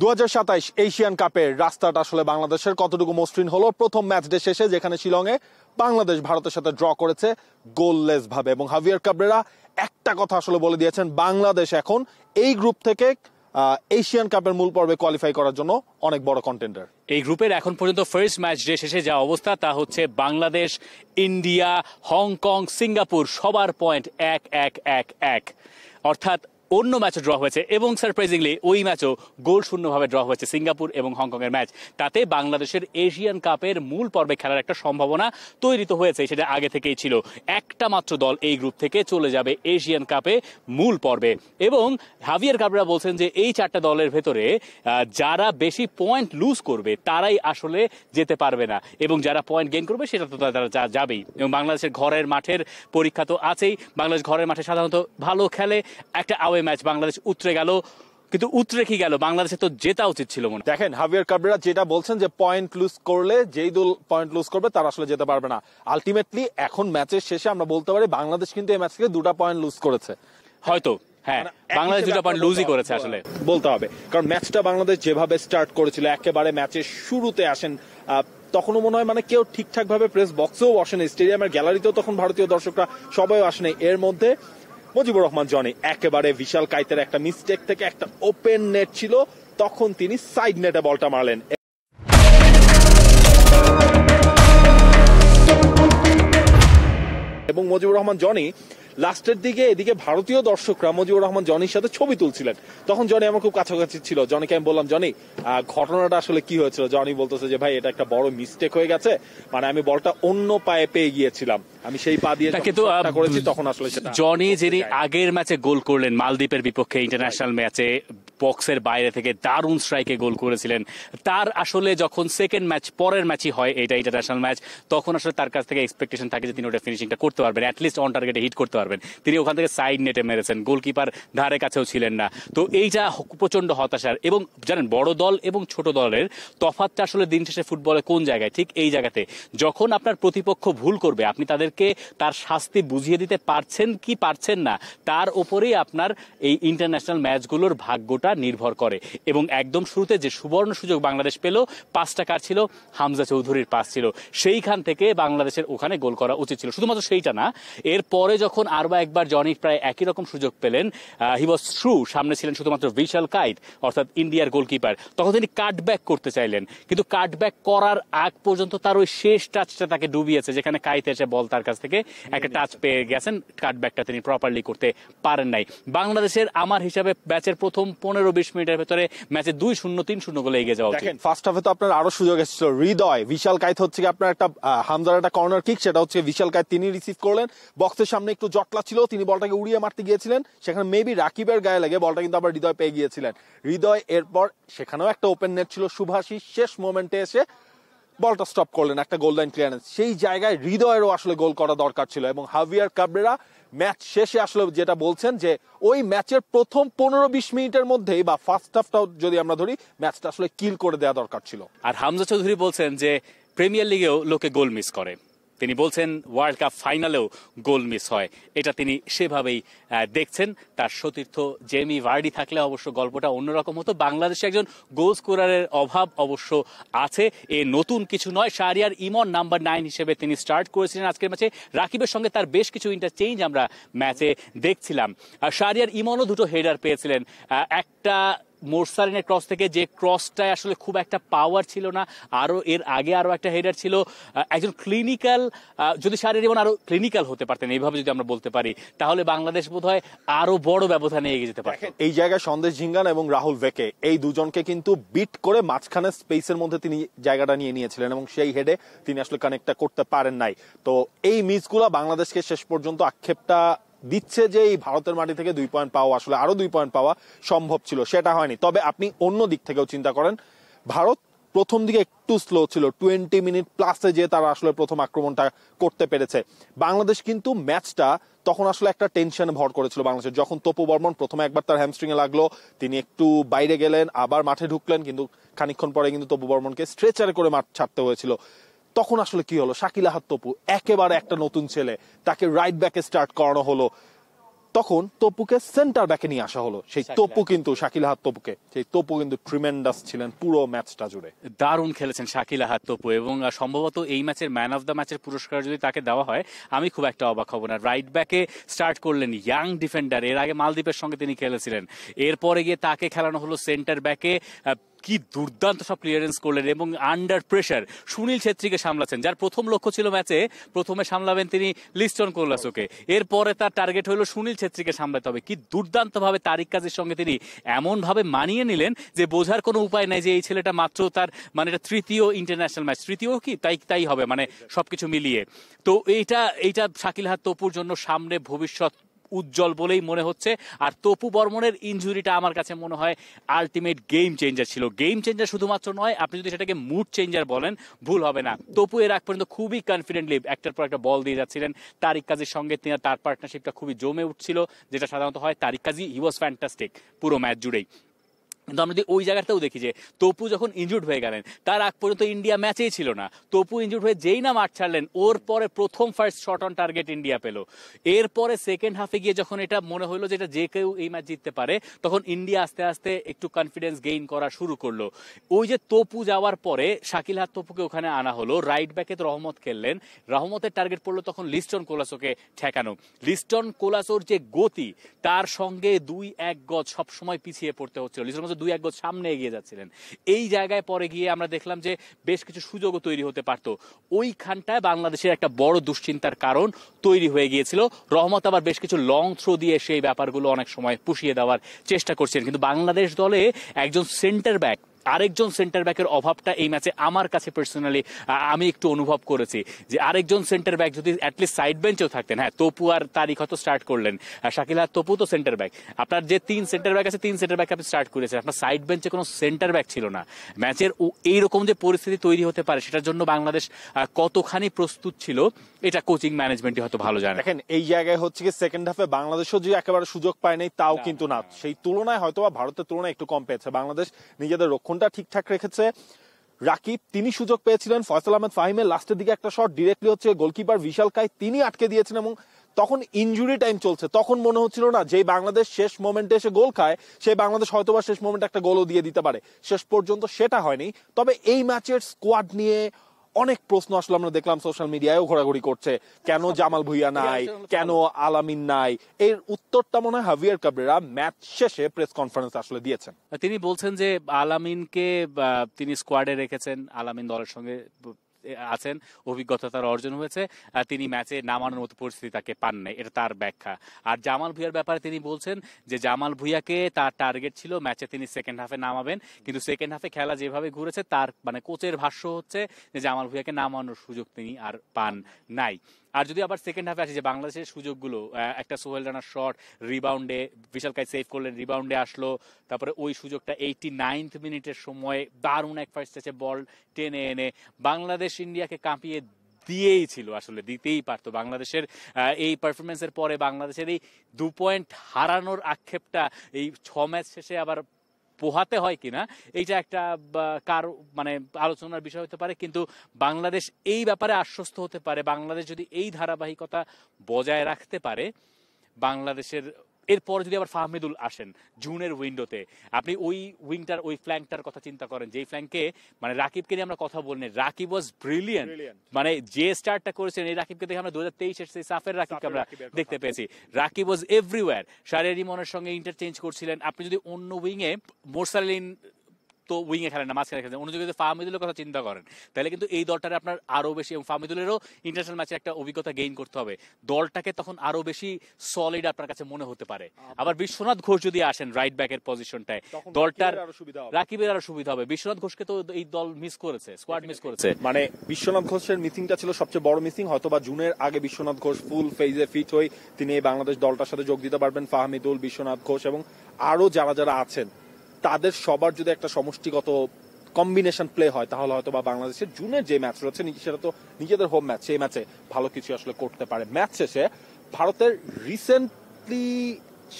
2027 Asian কাপের রাস্তাটা আসলে বাংলাদেশের কতটুকু মসৃণ হলো প্রথম ম্যাচ ডে শেষে, যেখানে শিলংয়ে বাংলাদেশ ভারতের সাথে ড্র করেছে গোললেস ভাবে, এবং হাভিয়ার কাবরেরা একটা কথা আসলে বলে দিয়েছেন, বাংলাদেশ এখন এই গ্রুপ থেকে এশিয়ান কাপের মূল পর্বে কোয়ালিফাই করার জন্য অনেক বড় কন্টেন্ডার। এই গ্রুপের এখন পর্যন্ত ফার্স্ট ম্যাচ ডে শেষে যা অবস্থা তা হচ্ছে বাংলাদেশ, ইন্ডিয়া, হংকং, সিঙ্গাপুর সবার পয়েন্ট 1-1-1-1, অর্থাৎ অন্য ম্যাচও ড্র হয়েছে এবং সারপ্রাইজিংলি ওই ম্যাচও গোল শূন্যভাবে ড্র হয়েছে সিঙ্গাপুর এবং হংকং এর ম্যাচ। তাতে বাংলাদেশের এশিয়ান কাপের মূল পর্বে খেলার একটা সম্ভাবনা তৈরি তো হয়েছে, সেটা আগে থেকেই ছিল। একটা মাত্র দল এই গ্রুপ থেকে চলে যাবে এশিয়ান কাপে মূল পর্বে, এবং হাভিয়ার কাবরেরা বলছেন যে এই চারটা দলের ভেতরে যারা বেশি পয়েন্ট লুজ করবে তারাই আসলে যেতে পারবে না, এবং যারা পয়েন্ট গেইন করবে সেটা তো তারা যাবেই। এবং বাংলাদেশের ঘরের মাঠের পরীক্ষা তো আছেই, বাংলাদেশ ঘরের মাঠে সাধারণত ভালো খেলে। একটা আওয়ে ম্যাচ বাংলাদেশ উতরে গেল, কিন্তু উতরে কি গেল, বাংলাদেশে তো জেতা উচিত ছিল মনে। দেখেন হাভিয়ার কাবরেরা যেটা বলছেন যে পয়েন্ট লুজ করলে যেই দল পয়েন্ট লুজ করবে তারা আসলে যেতে পারবে না। আলটিমেটলি এখন ম্যাচের শেষে আমরা বলতে পারি বাংলাদেশ কিন্তু এই ম্যাচ থেকে 2টা পয়েন্ট লুজ করেছে হয়তো। হ্যাঁ, বাংলাদেশ 2টা পয়েন্ট লুজই করেছে আসলে বলতে হবে, কারণ ম্যাচটা বাংলাদেশ যেভাবে স্টার্ট করেছিল, একেবারে ম্যাচের শুরুতে আসেন তখনও মনে হয় মানে কেউ ঠিকঠাক ভাবে প্রেস বক্সেও বসেনি, স্টেডিয়ামের গ্যালারিতেও তখন ভারতীয় দর্শকরা সবাই আসেনি। এর মধ্যে মুজিবুর রহমান জনি একেবারে বিশাল কাইতের একটা মিস্টেক থেকে একটা ওপেন নেট ছিল, তখন তিনি সাইড নেটে বলটা মারলেন এবং মুজিবুর রহমান জনি লাস্টের দিকে এদিকে ভারতীয় দর্শকরা মুজিবুর রহমান জনির সাথে ছবি তুলছিলেন। তখন জনি আমার খুব কাছাকাছি ছিল, জনিকে আমি বললাম, জনি ঘটনাটা আসলে কি হয়েছিল? জনি বলতেছে যে ভাই এটা একটা বড় মিস্টেক হয়ে গেছে, মানে আমি বলটা অন্য পায়ে পেয়ে গিয়েছিলাম, আমি সেই পা দিয়ে করেছি তখন আসলে সেটা। জনি যিনি আগের ম্যাচে গোল করলেন মালদ্বীপের বিপক্ষে ইন্টারন্যাশনাল ম্যাচে, বক্সের বাইরে থেকে দারুণ স্ট্রাইকে গোল করেছিলেন, তার আসলে যখন সেকেন্ড ম্যাচ পরের ম্যাচই হয় এটা ইন্টারন্যাশনাল ম্যাচ, তখন আসলে তার কাছ থেকে এক্সপেকটেশন থাকে যে তিনি ওটা ফিনিশিংটা করতে পারবেন, অ্যাটলিস্ট অন টার্গেটে হিট করতে পারবেন। তিনি ওখান থেকে সাইড নেটে মেরেছেন, গোলকিপার ধারে কাছেও ছিলেন না। তো এইটা প্রচন্ড হতাশার, এবং জানেন বড় দল এবং ছোট দলের তফাৎটা আসলে দিন শেষে ফুটবলে কোন জায়গায়, ঠিক এই জায়গাতে যখন আপনার প্রতিপক্ষ ভুল করবে আপনি তাদেরকে তার শাস্তি বুঝিয়ে দিতে পারছেন কি পারছেন না, তার উপরেই আপনার এই ইন্টারন্যাশনাল ম্যাচগুলোর ভাগ্যটা নির্ভর করে। এবং একদম শুরুতে যে সুবর্ণ সুযোগ বাংলাদেশ পেল, পাসটা কার ছিল? হামজা চৌধুরীর পাস ছিল, সেইখান থেকে বাংলাদেশের ওখানে গোল করা উচিত ছিল। শুধুমাত্র সেইটা না, এরপরে যখন আরও একবার জনি প্রায় একই রকম সুযোগ পেলেন, হি ওয়াজ থ্রু, সামনে ছিলেন শুধুমাত্র বিশাল কাইত অর্থাৎ ইন্ডিয়ার গোলকিপার, তখন তিনি কাটব্যাক করতে চাইলেন, কিন্তু কাটব্যাক করার আগ পর্যন্ত তার ওই শেষ টাচটা তাকে ডুবিয়েছে, যেখানে কাইত এসে বল তার কাছ থেকে একটা টাচ পেয়ে গেছেন, কাটব্যাকটা তিনি প্রপারলি করতে পারেন নাই। বাংলাদেশের আমার হিসাবে ম্যাচের প্রথম 15-20 মিনিটের ভেতরে ম্যাচে 2-0 3-0 গোলে এগিয়ে যাওয়া উচিত। ফার্স্ট হাফে তো আপনার আরো সুযোগ এসেছিল, হৃদয় বিশাল কাইত হচ্ছে আপনার একটা হামজার একটা কর্নার কিক, সেটা হচ্ছে বিশাল কাইত তিনি রিসিভ করলেন, বক্সের সামনে একটু জটলা ছিল, তিনি বলটাকে উড়িয়ে মারতে গিয়েছিলেন, সেখানে মেবি রাকিবের গায়ে লেগে বলটা কিন্তু আবার হৃদয় পেয়ে গিয়েছিলেন। হৃদয় এরপর সেখানেও একটা ওপেন নেট ছিল, সুভাষিস শেষ মোমেন্টে এসে বলটা স্টপ করলেন, একটা গোল লাইন ক্লিয়ারেন্স, সেই জায়গায় হৃদয়েরও আসলে গোল করা দরকার ছিল। এবং হাভিয়ার কাবরেরা ম্যাচ শেষে আসলে যেটা বলছেন যে ওই ম্যাচের প্রথম 15-20 মিনিটের মধ্যেই বা ফার্স্ট হাফটাও যদি আমরা ধরি, ম্যাচটা আসলে কিল করে দেওয়া দরকার ছিল। আর হামজা চৌধুরী বলছেন যে প্রিমিয়ার লিগেও লোকে গোল মিস করে, তিনি বলছেন ওয়ার্ল্ড কাপ ফাইনালেও গোল মিস হয়, এটা তিনি সেভাবেই দেখছেন। তার সতীর্থ জেমি ভার্ডি থাকলে অবশ্য গল্পটা অন্যরকম হতো। বাংলাদেশে একজন গোল স্কোরারের অভাব অবশ্য আছে, এ নতুন কিছু নয়। শাহরিয়ার ইমন নাম্বার 9 হিসেবে তিনি স্টার্ট করেছিলেন আজকের ম্যাচে, রাকিবের সঙ্গে তার বেশ কিছু ইন্টারচেঞ্জ আমরা ম্যাচে দেখছিলাম। শাহরিয়ার ইমনও 2টো হেডার পেয়েছিলেন, একটা মোরসালিনের ক্রস থেকে, যে ক্রসটায় আসলে খুব একটা পাওয়ার ছিল না, আরো এর আগে আরো একটা হেডার ছিল। একজন ক্লিনিক্যাল, যদি শাহরিয়ার ইমন আরো ক্লিনিক্যাল হতে পারতেন এইভাবে যদি আমরা বলতে পারি, তাহলে বাংলাদেশ বোধহয় আরো বড় ব্যবধানে এগিয়ে যেতে পারে। এই জায়গায় সন্দেশ ঝিঙ্গান এবং রাহুল ভেকে এই দুজনকে কিন্তু বিট করে মাঝখানে স্পেসের মধ্যে তিনি জায়গাটা নিয়ে নিয়েছিলেন, এবং সেই হেডে তিনি আসলে কানেক্টটা করতে পারেন নাই। তো এই মিসগুলো বাংলাদেশকে শেষ পর্যন্ত আক্ষেপটা দিচ্ছে যে এই ভারতের মাটি থেকে 2 পয়েন্ট পাওয়া, আসলে আরো 2 পয়েন্ট পাওয়া সম্ভব ছিল, সেটা হয়নি। তবে আপনি অন্য দিক থেকেও চিন্তা করেন, ভারত প্রথম দিকে একটু স্লো ছিল, 20 মিনিট প্লাসে যে তারা আসলে প্রথম আক্রমণটা করতে পেরেছে। বাংলাদেশ কিন্তু ম্যাচটা তখন আসলে একটা টেনশনে ভর করেছিল বাংলাদেশের, যখন তপু বর্মন প্রথমে একবার তার হ্যামস্ট্রিং এ লাগলো, তিনি একটু বাইরে গেলেন, আবার মাঠে ঢুকলেন, কিন্তু খানিকক্ষণ পরে কিন্তু তপু বর্মনকে স্ট্রেচারে করে মাঠ ছাড়তে হয়েছিল। তখন আসলে কি হলো, শাকিল আহাদ তপু একেবারে একটা নতুন ছেলে, তাকে রাইট ব্যাকে স্টার্ট করানো হলো, তখন তপুকে সেন্টার ব্যাকে নিয়ে আসা হলো। সেই তপু কিন্তু শাকিল আহাদ তপুকে, সেই তপু কিন্তু ট্রিমেন্ডাস ছিলেন পুরো ম্যাচটা জুড়ে, দারুণ খেলেছেন শাকিল আহাদ তপু, এবং সম্ভবত এই ম্যাচের ম্যান অফ দ্য ম্যাচের পুরস্কার যদি তাকে দেওয়া হয় আমি খুব একটা অবাক হব না। রাইট ব্যাকে স্টার্ট করলেন ইয়াং ডিফেন্ডার, এর আগে মালদ্বীপের সঙ্গে তিনি খেলেছিলেন, এরপরে গিয়ে তাকে খেলানো হলো সেন্টার ব্যাকে। কি দুর্দান্ত সব ক্লিয়ারেন্স করলেন এবং আন্ডার প্রেসার সুনীল ছেত্রীকে সামলাচ্ছেন, যার প্রথম লক্ষ্য ছিল ম্যাচে প্রথমে সামলাবেন তিনি লিস্টন কোলাসোকে, এরপরে তার টার্গেট হলো সুনীল ছেত্রীকে সামলাতে হবে। কি দুর্দান্ত ভাবে তারিক কাজীর সঙ্গে তিনি এমন ভাবে মানিয়ে নিলেন যে বোঝার কোনো উপায় নাই যে এই ছেলেটা মাত্র তার মানে এটা তৃতীয় ইন্টারন্যাশনাল ম্যাচ, তৃতীয় কি তাই হবে মানে সবকিছু মিলিয়ে। তো এইটা শাকিল আহাদ তপুর জন্য সামনে ভবিষ্যৎ উজ্জ্বল বলেই মনে হচ্ছে। আর তপু বর্মনের ইনজুরিটা আমার কাছে মনে হয় আলটিমেট গেম চেঞ্জার ছিল। গেম চেঞ্জার শুধুমাত্র নয়, আপনি যদি সেটাকে মুড চেঞ্জার বলেন ভুল হবে না। তপু এর আগ পর্যন্ত খুবই কনফিডেন্টলি একটার পর একটা বল দিয়ে যাচ্ছিলেন, তারিক কাজীর সঙ্গে তার পার্টনারশিপটা খুবই জমে উঠছিল, যেটা সাধারণত হয়। তারিক কাজী হি ওয়াজ ফ্যান্টাস্টিক পুরো ম্যাচ জুড়েই। কিন্তু আমরা যদি ওই জায়গাটাও দেখি যে তপু যখন ইনজুর্ড হয়ে গেলেন তার আগ পর্যন্ত ইন্ডিয়া ম্যাচেই ছিল না, তপু ইনজুর্ড হয়ে যেই না মাঠ ছাড়লেন ওর পরে প্রথম first shot on target India পেল। এরপরে সেকেন্ড হাফে গিয়ে যখন এটা মনে হলো যে এটা যে কেউ এই ম্যাচ জিততে পারে, তখন ইন্ডিয়া আস্তে আস্তে একটু কনফিডেন্স গেইন করা শুরু করলো। ওই যে তপু যাওয়ার পরে শাকিল আহাদ তপুকে ওখানে আনা হলো, রাইট ব্যাকে তো রহমত খেললেন, রহমতের টার্গেট পড়লো তখন লিস্টন কোলাসোকে ঠেকানো। লিস্টন কোলাসোর যে গতি, তার সঙ্গে 2-1 গজ সবসময় পিছিয়ে পড়তে হচ্ছিল, লিস্টন 2-1 গজ সামনে এগিয়ে যাচ্ছিলেন। এই জায়গায় পরে গিয়ে আমরা দেখলাম যে বেশ কিছু সুযোগও তৈরি হতে পারত, ওইখানটায় বাংলাদেশের একটা বড় দুশ্চিন্তার কারণ তৈরি হয়ে গিয়েছিল। রহমত আবার বেশ কিছু লং থ্রো দিয়ে সেই ব্যাপারগুলো অনেক সময় পুষিয়ে দেওয়ার চেষ্টা করছেন, কিন্তু বাংলাদেশ দলে একজন সেন্টার ব্যাক, আরেকজন সেন্টার ব্যাকের অভাবটা এই ম্যাচে আমার কাছে পার্সোনালি আমি একটু অনুভব করেছি। যে আরেকজন সেন্টার ব্যাক যদি অ্যাটলিস্ট সাইড বেঞ্চেও থাকতেন, হ্যাঁ তপু আর তারিক হয়তো স্টার্ট করলেন, শাকিল আহাদ তপু তো সেন্টার ব্যাক, আপনার যে 3 সেন্টার ব্যাক আছে 3 সেন্টার ব্যাক আপনি স্টার্ট করেছেন, আপনার সাইড বেঞ্চে কোনো সেন্টার ব্যাক ছিল না। ম্যাচের এইরকম যে পরিস্থিতি তৈরি হতে পারে সেটার জন্য বাংলাদেশ কতখানি প্রস্তুত ছিল এটা কোচিং ম্যানেজমেন্টই হয়তো ভালো জানে। দেখেন এই জায়গায় হচ্ছে কি সেকেন্ড হাফে বাংলাদেশও যে একেবারে সুযোগ পায় নাই তাও কিন্তু না, সেই তুলনায় হয়তো বা ভারতের তুলনায় একটু কম পেয়েছে। বাংলাদেশ নিজেদের রক্ষণটা ঠিকঠাক রেখেছে। রাকিব তিনি সুযোগ পেয়েছিলেন, ফয়সাল আহমেদ ফাহিমের লাস্টের দিকে একটা শট ডিরেক্টলি হচ্ছে গোলকিপার বিশাল কাই তিনি আটকে দিয়েছেন, এবং তখন ইনজুরি টাইম চলছে, তখন মনে হচ্ছিল না যে বাংলাদেশ শেষ মোমেন্টে এসে গোল খায় সেই বাংলাদেশ হয়তোবা শেষ মোমেন্টে একটা গোলও দিয়ে দিতে পারে, শেষ পর্যন্ত সেটা হয়নি। তবে এই ম্যাচের স্কোয়াড নিয়ে অনেক প্রশ্ন আসলে আমরা দেখলাম সোশ্যাল মিডিয়ায়ও ঘোরাঘুরি করছে, কেন জামাল ভুঁইয়া নাই, কেন আলামিন নাই। এর উত্তরটা মনে হয় হাভিয়ার কাবরেরা ম্যাচ শেষে প্রেস কনফারেন্স আসলে দিয়েছেন। তিনি বলছেন যে আলামিনকে তিনি স্কোয়াডে রেখেছেন, আলামিন দলের সঙ্গে আছেন, অভিজ্ঞতা তার অর্জন হয়েছে, তিনি ম্যাচে নামানোর মতো পরিস্থিতি তাকে পান নাই, এটা তার ব্যাখ্যা। আর জামাল ভুঁইয়ার ব্যাপারে তিনি বলছেন যে জামাল ভুঁইয়াকে তার টার্গেট ছিল ম্যাচে তিনি সেকেন্ড হাফে নামাবেন, কিন্তু সেকেন্ড হাফে খেলা যেভাবে ঘুরেছে তার মানে কোচের ভাষ্য হচ্ছে যে জামাল ভুঁইয়াকে নামানোর সুযোগ তিনি আর পান নাই। আর যদি আবার সেকেন্ড হাফে আসে যে বাংলাদেশের সুযোগগুলো, একটা সোহেল রানার শট রিবাউন্ডে বিশাল কাই সেভ করলেন, রিবাউন্ডে আসলো, তারপরে ওই সুযোগটা 89th মিনিটের সময় দারুণ এক ফার্স্ট টাচে বল টেনে এনে বাংলাদেশ ইন্ডিয়াকে কাঁপিয়ে দিয়েই ছিল, আসলে দিতেই পারতো। বাংলাদেশের এই পারফরমেন্সের পরে বাংলাদেশের এই 2 পয়েন্ট হারানোর আক্ষেপটা এই 6 ম্যাচ শেষে আবার পোহাতে হয় কিনা এইটা একটা কার মানে আলোচনার বিষয় হতে পারে, কিন্তু বাংলাদেশ এই ব্যাপারে আশ্বস্ত হতে পারে। বাংলাদেশ যদি এই ধারাবাহিকতা বজায় রাখতে পারে, বাংলাদেশের এরপর যদি আবার ফাহমিদুল আসেন জুনের উইন্ডোতে, আপনি ওই উইংটার ওই ফ্ল্যাঙ্কটার কথা চিন্তা করেন, যেই ফ্ল্যাঙ্কে মানে রাকিবকে নিয়ে আমরা কথা বললেন, রাকিব ওয়াজ ব্রিলিয়েন্ট, মানে যে স্টার্টটা করেছেন এই রাকিবকে দেখে আমরা 2023-এর সেই সাফের রাকিবকে আমরা দেখতে পেয়েছি। রাকিব ওয়াজ এভরিওয়্যার, শাহরিয়ার ইমনের সঙ্গে ইন্টারচেঞ্জ করছিলেন। আপনি যদি অন্য উইংয়ে মোরসালিন তো উইং এ খেলেন না, মাঝখানে খেলেন, অন্য যদি ফাহমিদুলের কথা চিন্তা করেন তাহলে কিন্তু এই দলটারে আপনার আরো বেশি, এবং ফাহমিদুলেরও ইন্টারন্যাশনাল ম্যাচে একটা অভিজ্ঞতা গেইন করতে হবে, দলটাকে তখন আরো বেশি সলিড আপনার কাছে মনে হতে পারে। আবার বিশ্বনাথ ঘোষ যদি আসেন রাইট ব্যাকের পজিশনটায়, দলটার রাকিবের আরো সুবিধা হবে। বিশ্বনাথ ঘোষকে তো এই দল মিস করেছে, স্কোয়াড মিস করেছে, মানে বিশ্বনাথ ঘোষের মিসিংটা ছিল সবচেয়ে বড় মিসিং। হয়তোবা জুনের আগে বিশ্বনাথ ঘোষ ফুল ফেজে ফিট হয়ে তিনি এই বাংলাদেশ দলটার সাথে যোগ দিতে পারবেন। ফাহমিদুল, বিশ্বনাথ ঘোষ এবং আরো যারা যারা আছেন তাদের সবার যদি একটা সমষ্টিগত কম্বিনেশন প্লে হয় তাহলে হয়তো বা বাংলাদেশের জুনের যে ম্যাচ রয়েছে সেটা তো নিজেদের হোম ম্যাচ, সেই ম্যাচে ভালো কিছু আসলে করতে পারে। ম্যাচ শেষে ভারতের রিসেন্টলি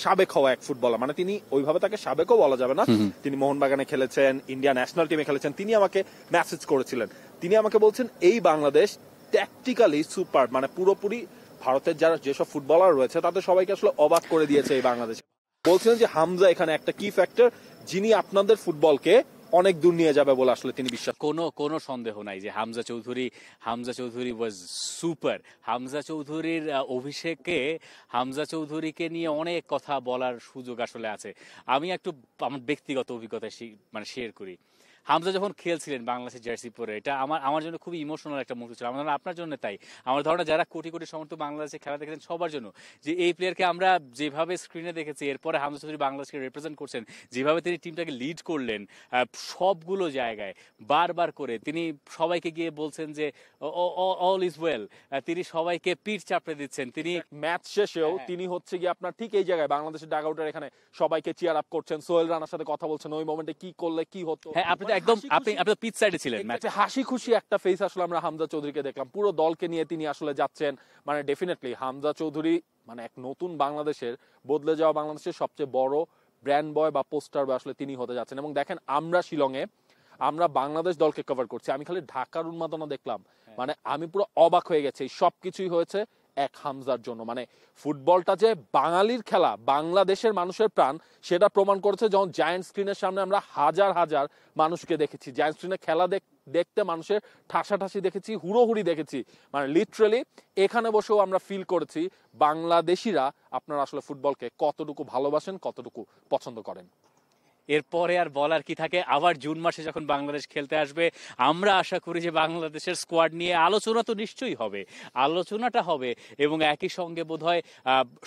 সাবেক হওয়া এক ফুটবলার, মানে তিনি ওইভাবে তাকে সাবেকও বলা যাবে না, তিনি মোহনবাগানে খেলেছেন, ইন্ডিয়া ন্যাশনাল টিমে খেলেছেন, তিনি আমাকে মেসেজ করেছিলেন, তিনি আমাকে বলছেন এই বাংলাদেশ ট্যাকটিক্যালি সুপার, মানে পুরোপুরি ভারতের যারা যেসব ফুটবলার রয়েছে তাদের সবাইকে আসলে অবাক করে দিয়েছে এই বাংলাদেশে। বলছিলেন যে হামজা এখানে একটা কি ফ্যাক্টর, যিনি আপনাদের ফুটবলকে অনেক দূর নিয়ে যাবে বলে আসলে তিনি বিশ্বাস। কোনো সন্দেহ নাই যে হামজা চৌধুরী ওয়াজ সুপার। হামজা চৌধুরীকে নিয়ে অনেক কথা বলার সুযোগ আসলে আছে। আমি একটু আমার ব্যক্তিগত অভিজ্ঞতা মানে শেয়ার করি। হামজা যখন খেলছিলেন বাংলাদেশের জার্সি পরে, এটা আমার জন্য খুবই ইমোশনাল একটা মুহূর্ত ছিল। আমার আপনার জন্য তাই, আমার ধারণা যারা কোটি কোটি সমর্থক বাংলাদেশে খেলা দেখেছেন সবার জন্য, যে এই প্লেয়ারকে আমরা যেভাবে স্ক্রিনে দেখেছি, এরপরে হামজা চৌধুরী বাংলাদেশকে রিপ্রেজেন্ট করছেন, যেভাবে তিনি টিমটাকে লিড করলেন সবগুলো জায়গায় বারবার করে, তিনি সবাইকে গিয়ে বলছেন যে অল ইজ ওয়েল, তিনি সবাইকে পিঠ চাপড়ে দিচ্ছেন। তিনি ম্যাচ শেষেও তিনি হচ্ছে গিয়ে আপনার ঠিক এই জায়গায় বাংলাদেশের ডাগ আউটের এখানে সবাইকে চিয়ার আপ করছেন, সোহেল রানার সাথে কথা বলছেন ওই মোমেন্টে কি করলে কি হতো। হ্যাঁ, আপনি পিচ সাইডে ছিলেন, হাসি খুশি একটা ফেস আসলে আমরা হামজা চৌধুরীকে দেখলাম। পুরো দলকে নিয়ে তিনি আসলে যাচ্ছেন, মানে ডেফিনেটলি হামজা চৌধুরী মানে এক নতুন বাংলাদেশের, বদলে যাওয়া বাংলাদেশের সবচেয়ে বড় ব্র্যান্ড বয় বা পোস্টার বয় আসলে তিনি হতে যাচ্ছেন। এবং দেখেন আমরা শিলংয়ে আমরা বাংলাদেশ দলকে কভার করছি, আমি খালি ঢাকার উন্মাদনা দেখলাম, মানে আমি পুরো অবাক হয়ে গেছি। সবকিছুই হয়েছে এক হামজার জন্য। মানে ফুটবলটা যে বাঙালির খেলা, বাংলাদেশের মানুষের প্রাণ, সেটা প্রমাণ করেছে যখন জায়ান্ট স্ক্রিনের সামনে আমরা হাজার হাজার মানুষকে দেখেছি। জায়ান্ট স্ক্রিনে খেলা দেখতে মানুষের ঠাসাঠাসি দেখেছি, হুড়োহুড়ি দেখেছি, মানে লিটারালি এখানে বসেও আমরা ফিল করেছি বাংলাদেশিরা আপনারা আসলে ফুটবলকে কতটুকু ভালোবাসেন, কতটুকু পছন্দ করেন। এরপরে আর বলার কি থাকে, আবার জুন মাসে যখন বাংলাদেশ খেলতে আসবে, আমরা আশা করি যে বাংলাদেশের স্কোয়াড নিয়ে আলোচনা তো নিশ্চয়ই হবে, আলোচনাটা হবে এবং একই সঙ্গে বোধহয়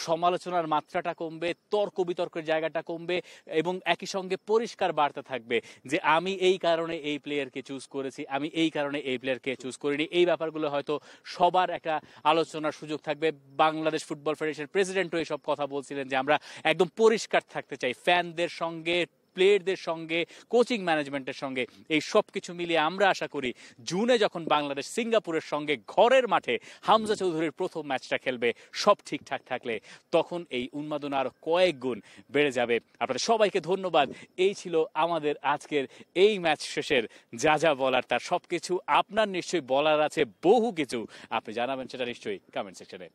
সমালোচনার মাত্রাটা কমবে, তর্ক বিতর্কের জায়গাটা কমবে এবং একই সঙ্গে পরিষ্কার বার্তা থাকবে যে আমি এই কারণে এই প্লেয়ারকে চুজ করেছি, আমি এই কারণে এই প্লেয়ারকে চুজ করিনি। এই ব্যাপারগুলো হয়তো সবার একটা আলোচনার সুযোগ থাকবে। বাংলাদেশ ফুটবল ফেডারেশন প্রেসিডেন্টও এইসব কথা বলছিলেন যে আমরা একদম পরিষ্কার থাকতে চাই ফ্যানদের সঙ্গে, প্লেয়ারদের সঙ্গে, কোচিং ম্যানেজমেন্টের সঙ্গে, এই সব কিছু মিলিয়ে আমরা আশা করি জুনে যখন বাংলাদেশ সিঙ্গাপুরের সঙ্গে ঘরের মাঠে হামজা চৌধুরীর প্রথম ম্যাচটা খেলবে, সব ঠিকঠাক থাকলে তখন এই উন্মাদনা আরো কয়েক গুণ বেড়ে যাবে। আপনাদের সবাইকে ধন্যবাদ। এই ছিল আমাদের আজকের এই ম্যাচ শেষের যা বলার, তার সবকিছু আপনার নিশ্চয়ই বলার আছে, বহু কিছু আপনি জানাবেন, সেটা নিশ্চয়ই কমেন্ট সেকশনে।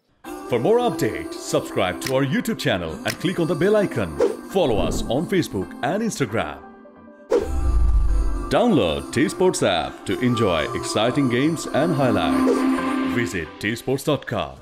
For more updates, subscribe to our YouTube channel and click on the bell icon. Follow us on Facebook and Instagram. Download T-Sports app to enjoy exciting games and highlights. Visit tsports.com.